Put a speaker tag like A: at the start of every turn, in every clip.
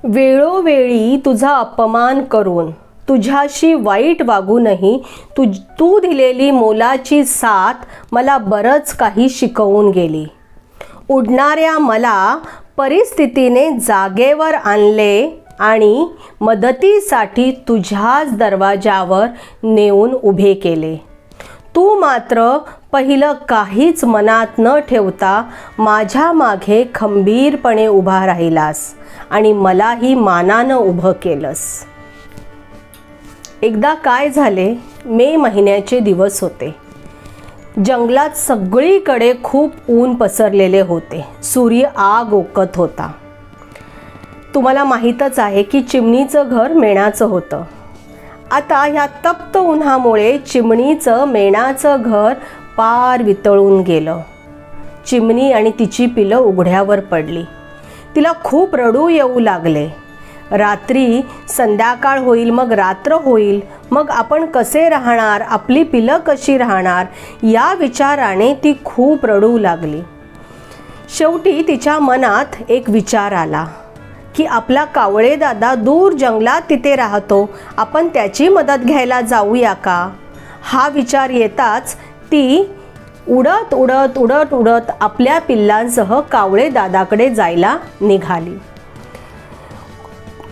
A: वेळोवेळी तुझा अपमान करून तुझ्याशी वाईट वागूनही तू दिलेली मोलाची साथ मला बरंच काही शिकवून गेली. उडणाऱ्या मला परिस्थितीने जागेवर आणले आणि मदतीसाठी तुझ्याच दरवाजावर नेऊन उभे केले. तू मात्र पहिलं काहीच मनात न ठेवता माझ्या मागे खंबीरपणे उभा राहिलास आणि मलाही मानानं उभं केलंस. एकदा काय झाले, मे महिन्याचे दिवस होते. जंगलात सगळीकडे खूप ऊन पसरलेले होते. सूर्य आग ओकत होता. तुम्हाला माहीतच आहे की चिमणीचं घर मेणाचं होतं. आता ह्या तप्त उन्हामुळे चिमणीचं मेणाचं घर पार वितळून गेलं. चिमणी आणि तिची पिलं उघड्यावर पडली. तिला खूप रडू येऊ लागले. रात्री संध्याकाळ होईल, मग रात्र होईल, मग आपण कसे राहणार, आपली पिलं कशी राहणार, या विचाराने ती खूप रडू लागली. शेवटी तिच्या मनात एक विचार आला की आपला कावळे दादा दूर जंगलात तिथे राहतो, आपण त्याची मदत घ्यायला जाऊया का. हा विचार येताच ती उडत उडत उडत उडत आपल्या पिल्लांसह कावळे दादाकडे जायला निघाली.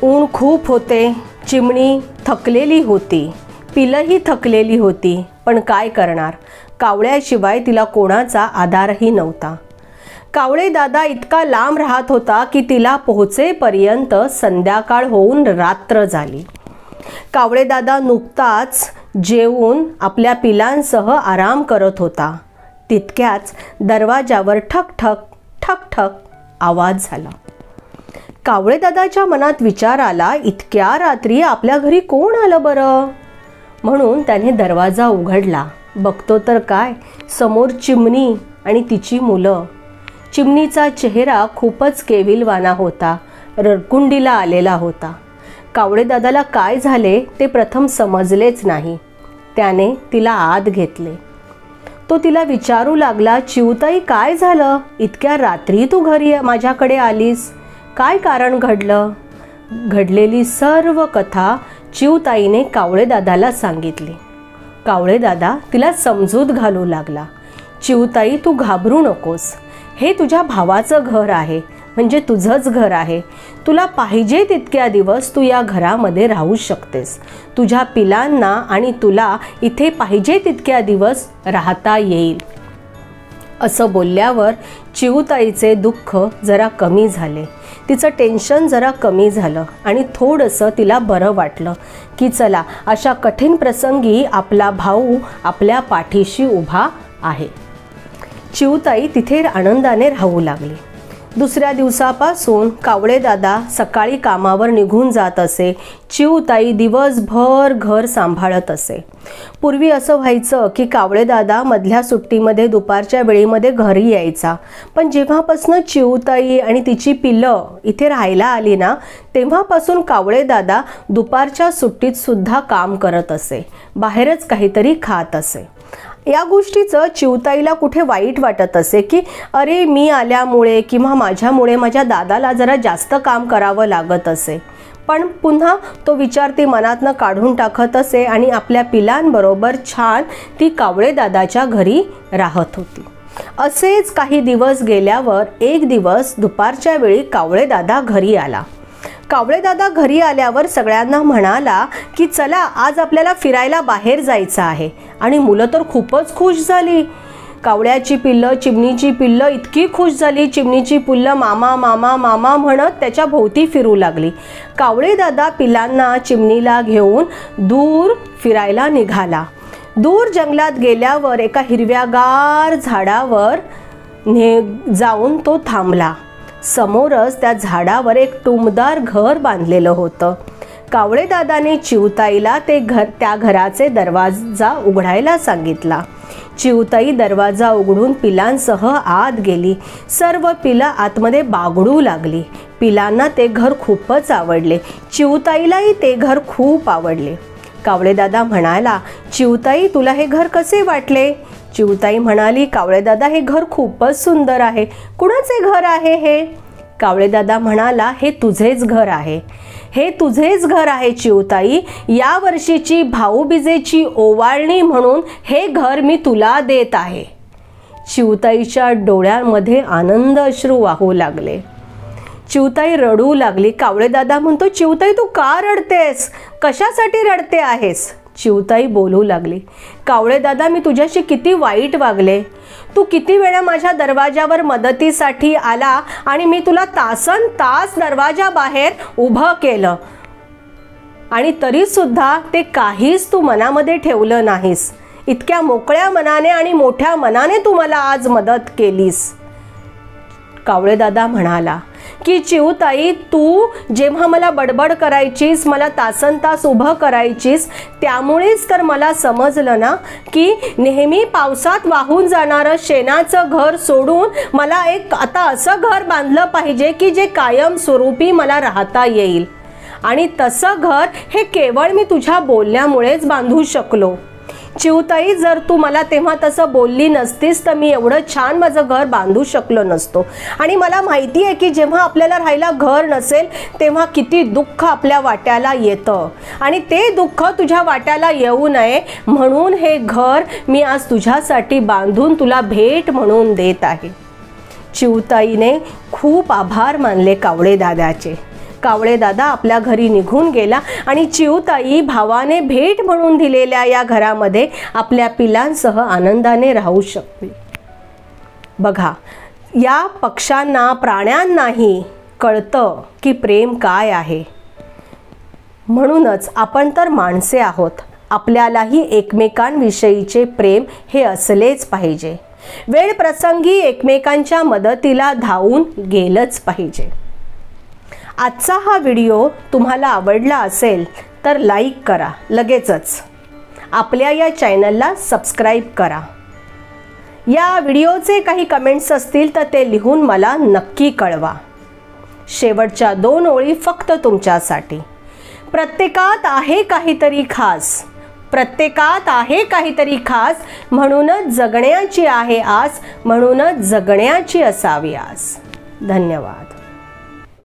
A: ऊन खूप होते. चिमणी थकलेली होती. पिलंही थकलेली होती. पण काय करणार, कावळ्याशिवाय तिला कोणाचा आधारही नव्हता. कावळे दादा इतका लांब राहत होता की तिला पोहोचेपर्यंत संध्याकाळ होऊन रात्र झाली. कावळे दादा नुकताच जेवून आपल्या पिलांसह आराम करत होता. तितक्याच दरवाजावर ठक ठक ठक ठक आवाज झाला. कावळे दादाच्या मनात विचार आला, इतक्या रात्री आपल्या घरी कोण आलं बरं. म्हणून त्याने दरवाजा उघडला. बघतो तर काय, समोर चिमणी आणि तिची मुलं. चिमणीचा चेहरा खूपच केविलवाना होता, रडकुंडीला आलेला होता. कावळे दादाला काय झाले ते प्रथम समजलेच नाही. त्याने तिला आत घेतले. तो तिला विचारू लागला, चिवताई काय झालं, इतक्या रात्री तू घरी माझ्याकडे आलीस, काय कारण घडलं. घडलेली सर्व कथा चिवताईने कावळे दादाला सांगितली. कावळे दादा तिला समजूत घालू लागला, चिवताई तू घाबरू नकोस, हे तुझ्या भावाचं घर आहे, म्हणजे तुझंच घर आहे. तुला पाहिजे तितक्या दिवस तू या घरामध्ये राहू शकतेस. तुझ्या पिलांना आणि तुला इथे पाहिजे तितक्या दिवस राहता येईल. असं बोलल्यावर चिवताईचे दुःख जरा कमी झाले. तिचं टेन्शन जरा कमी झालं आणि थोडंसं तिला बरं वाटलं की चला, अशा कठीण प्रसंगी आपला भाऊ आपल्या पाठीशी उभा आहे. चिवताई तिथे आनंदाने राहू लागली. दुसऱ्या दिवसापासून कावळे दादा सकाळी कामावर निघून जात असे. चिवताई दिवसभर घर सांभाळत असे. पूर्वी असं व्हायचं की कावळे दादा मधल्या सुट्टीमध्ये दुपारच्या वेळेमध्ये घरी यायचा. पण जेव्हापासून चिवताई आणि तिची पिलं इथे राहायला आली ना, तेव्हापासून कावळे दादा दुपारच्या सुट्टीत सुद्धा काम करत असे, बाहेरच काहीतरी खात असे. या गोष्टीचं चिवताईला कुठे वाईट वाटत असे की अरे, मी आल्यामुळे किंवा माझ्यामुळे माझ्या दादाला जरा जास्त काम करावं लागत असे. पण पुन्हा तो विचार ती मनातनं काढून टाकत असे आणि आपल्या पिलांबरोबर छान ती कावळे दादाच्या घरी राहत होती. असेच काही दिवस गेल्यावर एक दिवस दुपारच्या वेळी कावळे दादा घरी आला. कावळे दादा घरी आल्यावर सगळ्यांना म्हणाला की चला, आज आपल्याला फिरायला बाहेर जायचं आहे. आणि मुलं तर खूपच खुश झाली. कावळ्याची पिल्लं, चिमणीची पिल्लं इतकी खुश झाली. चिमणीची पिल्लं मामा मामा मामा म्हणत त्याच्या भोवती फिरू लागली. कावळे दादा पिलांना, चिमणीला घेऊन दूर फिरायला निघाला. दूर जंगलात गेल्यावर एका हिरव्यागार झाडावर जाऊन तो थांबला. समोरच त्या झाडावर एक टुमदार घर बांधलेलं होतं. कावळे दादाने चिवताईला त्या घराचे दरवाजा उघडायला सांगितला. चिवताई दरवाजा उघडून पिलांसह आत गेली. सर्व पिलं आतमध्ये बागडू लागली. पिलांना ते घर खूपच आवडले. चिवताईलाही ते घर खूप आवडले. कावळे दादा म्हणाला, चिवताई तुला हे घर कसे वाटले. चिवताई म्हणाली, कावळे दादा हे घर खूपच सुंदर आहे. कुणाचे घर आहे हे. कावळेदादा म्हणाला, हे तुझेच घर आहे, हे तुझेच घर आहे चिऊताई. या वर्षीची भाऊबीजेची ओवाळणी म्हणून हे घर मी तुला देत आहे. चिऊताईच्या डोळ्यांमध्ये आनंद अश्रू वाहू लागले. चिऊताई रडू लागली. कावळेदादा म्हणतो, चिऊताई तू का रडतेस? कशासाठी रडते आहेस? चिऊताई बोलू लागली, कावळेदादा मी तुझ्याशी किती वाईट वागले. तू किती वेळा माझ्या दरवाजावर मदतीसाठी आला आणि मी तुला तासन तास दरवाजाबाहेर उभं केलं आणि तरीसुद्धा ते काहीच तू मनामध्ये ठेवलं नाहीस. इतक्या मोकळ्या मनाने आणि मोठ्या मनाने तू मला आज मदत केलीस. कावळेदादा म्हणाला की चिऊताई तू जेव्हा मला बडबड करायचीस, मला तासनतास उभं करायचीस, त्यामुळेच तर मला समजलं ना की नेहमी पावसात वाहून जाणारं शेणाचं घर सोडून मला एक आता असं घर बांधलं पाहिजे की जे कायमस्वरूपी मला राहता येईल. आणि तसं घर हे केवळ मी तुझ्या बोलण्यामुळेच बांधू शकलो. चिऊताई जर तू मला तेव्हा तसं बोलली नसतीस तर मी एवढं छान माझं घर बांधू शकलो नसतो. आणि मला माहिती आहे की जेव्हा आपल्याला राहायला घर नसेल तेव्हा किती दुःख आपल्या वाट्याला येतं आणि ते दुःख तुझ्या वाट्याला येऊ नये म्हणून हे घर मी आज तुझ्यासाठी बांधून तुला भेट म्हणून देत आहे. चिऊताईने खूप आभार मानले कावळेदादाचे. कावळेदादा आपल्या घरी निघून गेला आणि चिऊताई भावाने भेट म्हणून दिलेल्या या घरामध्ये आपल्या पिलांसह आनंदाने राहू शकते. बघा, या पक्ष्यांना प्राण्यांनाही कळतं की प्रेम काय आहे. म्हणूनच आपण तर माणसे आहोत, आपल्यालाही एकमेकांविषयीचे प्रेम हे असलेच पाहिजे. वेळ प्रसंगी एकमेकांच्या मदतीला धावून गेलंच पाहिजे. आजचा हा व्हिडिओ तुम्हाला आवडला असेल तर लाईक करा लगेचच. आपल्या या चॅनलला सबस्क्राईब करा. या व्हिडिओचे काही कमेंट्स असतील तर ते लिहून मला नक्की कळवा. शेवटच्या 2 ओळी फक्त तुमच्यासाठी. प्रत्येकात आहे काहीतरी खास, प्रत्येकात आहे काहीतरी खास, म्हणूनच जगण्याची आहे आस, म्हणूनच जगण्याची असावी आस. धन्यवाद.